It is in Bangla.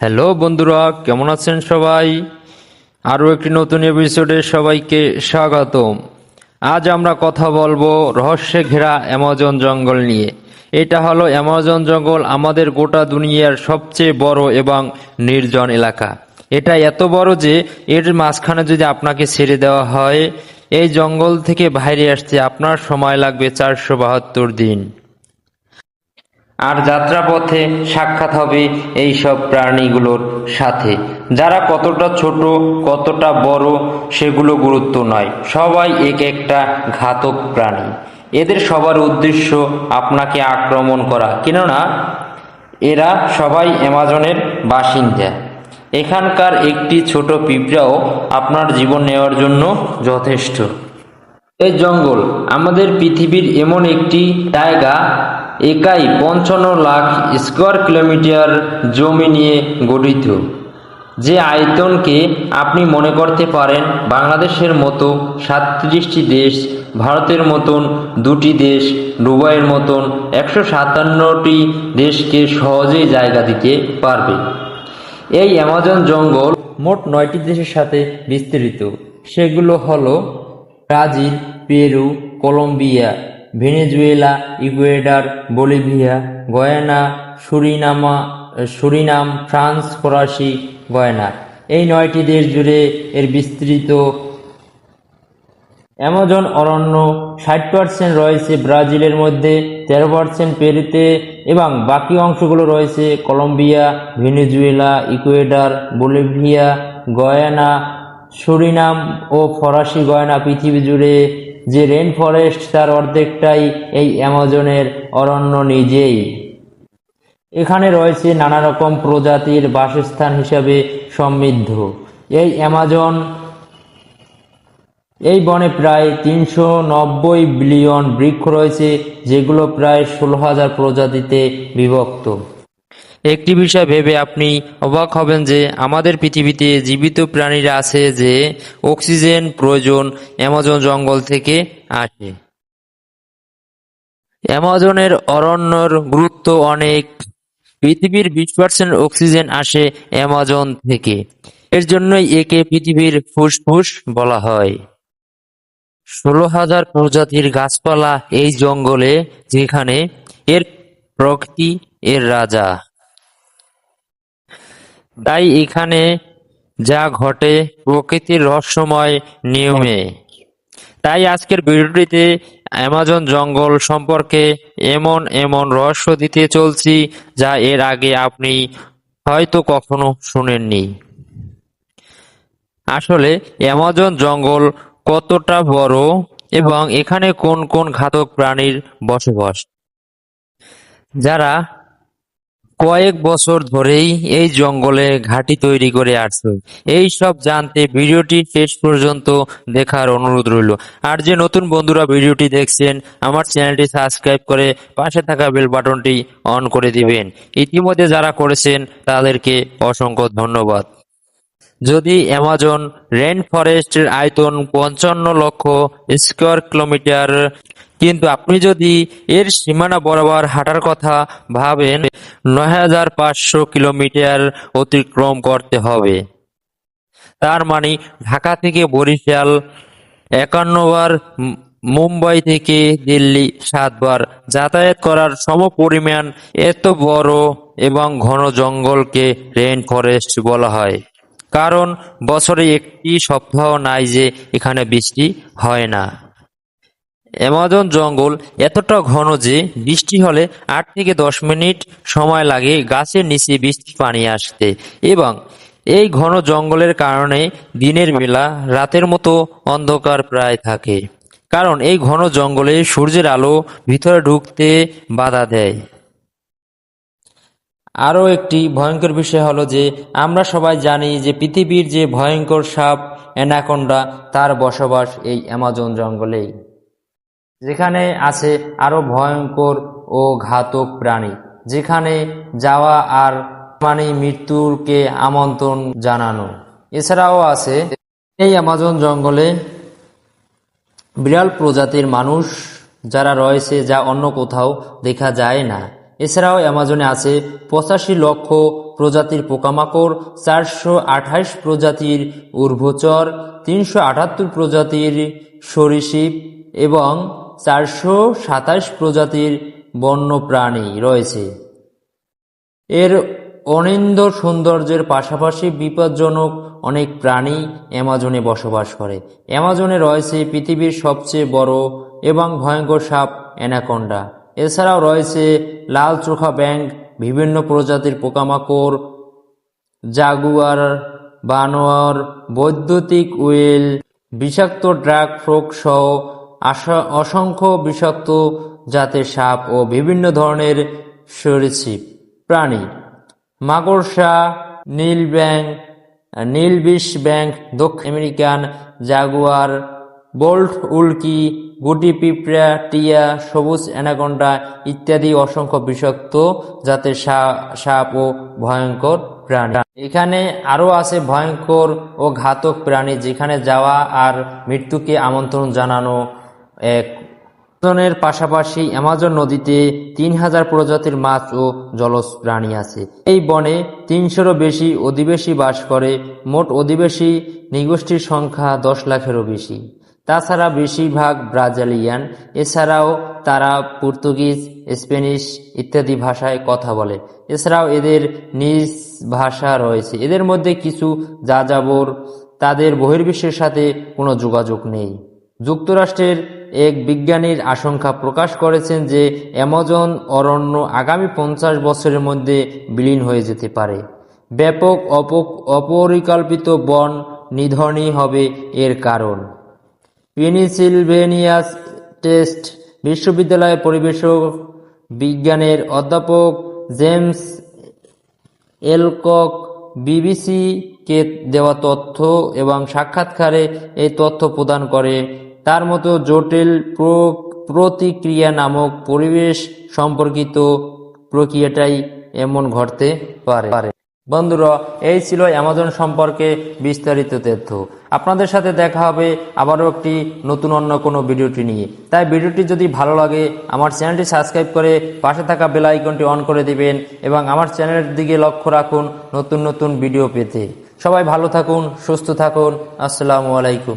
হ্যালো বন্ধুরা, কেমন আছেন সবাই? আরও একটি নতুন এপিসোডে সবাইকে স্বাগতম। আজ আমরা কথা বলবো রহস্যে ঘেরা অ্যামাজন জঙ্গল নিয়ে। এটা হলো অ্যামাজন জঙ্গল, আমাদের গোটা দুনিয়ার সবচেয়ে বড় এবং নির্জন এলাকা। এটা এত বড় যে এর মাঝখানে যদি আপনাকে ছেড়ে দেওয়া হয়, এই জঙ্গল থেকে বাইরে আসতে আপনার সময় লাগবে 472 দিন। আর যাত্রাপথে সাক্ষাৎ হবে এই সব প্রাণীগুলোর সাথে, যারা কতটা ছোট কতটা বড় সেগুলো গুরুত্ব নয়, সবাই এক একটা ঘাতক প্রাণী। এদের সবার উদ্দেশ্য আপনাকে আক্রমণ করা, কেননা এরা সবাই অ্যামাজনের বাসিন্দা। এখানকার একটি ছোট পিঁপড়াও আপনার জীবন নেওয়ার জন্য যথেষ্ট। এই জঙ্গল আমাদের পৃথিবীর এমন একটি জায়গা, একাই 55 লাখ স্কোয়ার কিলোমিটার জমি নিয়ে গঠিত, যে আয়তনকে আপনি মনে করতে পারেন বাংলাদেশের মতো 37টি দেশ, ভারতের মতন 2টি দেশ, দুবাইয়ের মতন 157টি দেশকে সহজেই জায়গা দিতে পারবে। এই অ্যামাজন জঙ্গল মোট 9টি দেশের সাথে বিস্তৃত। সেগুলো হলো Brazil, Peru, Colombia, Venezuela, Ecuador, Bolivia, Guyana, Suriname, France, ফরাসি গয়ানা। এই 9টি দেশ জুড়ে এর বিস্তৃত অ্যামাজন অরণ্য। 60% রয়েছে ব্রাজিলের মধ্যে, 13% পেরুতে এবং বাকি অংশগুলো রয়েছে Colombia, Venezuela, Ecuador, Bolivia, Guyana, Suriname ও ফরাসি গয়ানা। পৃথিবী জুড়ে যে রেন ফরেস্ট তার অর্ধেকটাই এই অ্যামাজনের অরণ্য নিজেই। এখানে রয়েছে নানা রকম প্রজাতির বাসস্থান হিসাবে সমৃদ্ধ। এই বনে প্রায় 390 বিলিয়ন বৃক্ষ রয়েছে, যেগুলো প্রায় 16,000 প্রজাতিতে বিভক্ত। একটি বিষয় ভেবে আপনি অবাক হবেন যে আমাদের পৃথিবীতে জীবিত প্রাণীরা আছে যে অক্সিজেন প্রয়োজন অ্যামাজন জঙ্গল থেকে আসে। অ্যামাজনের অরণ্যর গুরুত্ব অনেক। পৃথিবীর 20% অক্সিজেন আসে অ্যামাজন থেকে। এর জন্যই একে পৃথিবীর ফুসফুস বলা হয়। 16,000 প্রজাতির গাছপালা এই জঙ্গলে, যেখানে এর প্রকৃতি এর রাজা। তাই এখানে যা ঘটে প্রকৃতির রহস্যময় নিয়মে। তাই আজকের ভিডিওটিতে অ্যামাজন জঙ্গল সম্পর্কে এমন এমন রহস্য দিতে চলছি যা এর আগে আপনি হয়তো কখনো শুনেননি। আসলে অ্যামাজন জঙ্গল কতটা বড় এবং এখানে কোন কোন ঘাতক প্রাণীর বসবাস, যারা কয়েক বছর ধরেই এই জঙ্গলে ঘাঁটি তৈরি করে আসছে, এই সব জানতে ভিডিওটি শেষ পর্যন্ত দেখার অনুরোধ রইল। আর যে নতুন বন্ধুরা ভিডিওটি দেখছেন, আমার চ্যানেলটি সাবস্ক্রাইব করে পাশে থাকা বেল বাটনটি অন করে দিবেন। ইতিমধ্যে যারা করেছেন তাদেরকে অসংখ্য ধন্যবাদ। যদি অ্যামাজন রেন ফরেস্টের আয়তন 55 লক্ষ স্কোয়ার কিলোমিটার, কিন্তু আপনি যদি এর সীমানা বরাবর হাঁটার কথা ভাবেন 9,500 কিলোমিটার অতিক্রম করতে হবে। তার মানে ঢাকা থেকে বরিশাল 51 বার, মুম্বাই থেকে দিল্লি 7 বার যাতায়াত করার সমপরিমাণ। এত বড় এবং ঘন জঙ্গলকে রেন ফরেস্ট বলা হয়, কারণ বছরে একটি সপ্তাহ নাই যে এখানে বৃষ্টি হয় না। অ্যামাজন জঙ্গল এতটা ঘন যে বৃষ্টি হলে 8 থেকে 10 মিনিট সময় লাগে গাছের নিচে বৃষ্টি পানি আসতে। এবং এই ঘন জঙ্গলের কারণে দিনের বেলা রাতের মতো অন্ধকার প্রায় থাকে, কারণ এই ঘন জঙ্গলে সূর্যের আলো ভিতরে ঢুকতে বাধা দেয়। আরও একটি ভয়ঙ্কর বিষয় হলো যে আমরা সবাই জানি যে পৃথিবীর যে ভয়ঙ্কর সাপ অ্যানাকোন্ডা, তার বসবাস এই অ্যামাজন জঙ্গলেই, যেখানে আছে আরো ভয়ঙ্কর ও ঘাতক প্রাণী, যেখানে যাওয়া আর মানে মৃত্যুকে আমন্ত্রণ জানানো। এছাড়াও আছে এই অ্যামাজন জঙ্গলে বিরল প্রজাতির মানুষ যারা রয়েছে, যা অন্য কোথাও দেখা যায় না। এছাড়াও অ্যামাজনে আছে 85 লক্ষ প্রজাতির পোকামাকড়, 428 প্রজাতির উর্ভচর, 378 প্রজাতির সরীসৃপ এবং 427 প্রজাতির বন্যপ্রাণী রয়েছে। এর অনিন্দ্য সৌন্দর্যের পাশাপাশি বিপজ্জনক অনেক প্রাণী অ্যামাজনে বসবাস করে। অ্যামাজনে রয়েছে পৃথিবীর সবচেয়ে বড় এবং ভয়ঙ্কর সাপ অ্যানাকোন্ডা। এছাড়াও রয়েছে লাল চোখা ব্যাঙ, বিভিন্ন প্রজাতির পোকামাকড়, জাগুয়ার, বানর, বৈদ্যুতিক উইল, বিষাক্ত ড্রাগ ফ্রগ সহ অসংখ্য বিষাক্ত জাতের সাপ ও বিভিন্ন ধরনের সরীসৃপ প্রাণী। মাকড়সা, নীল ব্যাঙ, নীলবিষ ব্যাঙ, দক্ষিণ আমেরিকান জাগুয়ার, বোল্ট উল্কি, গুটি পিঁপড়া, টিয়া, সবুজ অ্যানাকোন্ডা ইত্যাদি অসংখ্য বিষাক্ত জাতের সাপ ও ভয়ঙ্কর প্রাণী। এখানে আরও আছে ভয়ঙ্কর ও ঘাতক প্রাণী, যেখানে যাওয়া আর মৃত্যুকে আমন্ত্রণ জানানো এক। অ্যামাজনের পাশাপাশি অ্যামাজন নদীতে 3000 প্রজাতির মাছ ও জলজ প্রাণী আছে। এই বনে 300-রও বেশি অধিবাসী বাস করে। মোট অধিবাসী নৃগোষ্ঠীর সংখ্যা 10 লাখেরও বেশি। তাছাড়া বেশিরভাগ ব্রাজিলিয়ান। এছাড়াও তারা পর্তুগিজ, স্প্যানিশ ইত্যাদি ভাষায় কথা বলে। এছাড়াও এদের নিজ ভাষা রয়েছে। এদের মধ্যে কিছু যাযাবর, তাদের বহির্বিশ্বের সাথে কোনো যোগাযোগ নেই। যুক্তরাষ্ট্রের এক বিজ্ঞানীর আশঙ্কা প্রকাশ করেছেন যে অ্যামাজন অরণ্য আগামী 50 বছরের মধ্যে বিলীন হয়ে যেতে পারে। ব্যাপক অপরিকল্পিত বন নিধনই হবে এর কারণ। পেনসিলভেনিয়া স্টেট বিশ্ববিদ্যালয়ের পরিবেশ বিজ্ঞানের অধ্যাপক জেমস এলকক বিবিসিকে দেওয়া তথ্য এবং সাক্ষাৎকারে এই তথ্য প্রদান করে। তার মতো জটিল প্রতিক্রিয়া নামক পরিবেশ সম্পর্কিত প্রক্রিয়াটাই এমন ঘটতে পারে। বন্ধুরা, এই ছিল অ্যামাজন সম্পর্কে বিস্তারিত তথ্য। আপনাদের সাথে দেখা হবে আবারও একটি নতুন অন্য কোনো ভিডিওটি নিয়ে। তাই ভিডিওটি যদি ভালো লাগে আমার চ্যানেলটি সাবস্ক্রাইব করে পাশে থাকা বেল আইকনটি অন করে দিবেন এবং আমার চ্যানেলের দিকে লক্ষ্য রাখুন নতুন নতুন ভিডিও পেতে। সবাই ভালো থাকুন, সুস্থ থাকুন। আসসালামু আলাইকুম।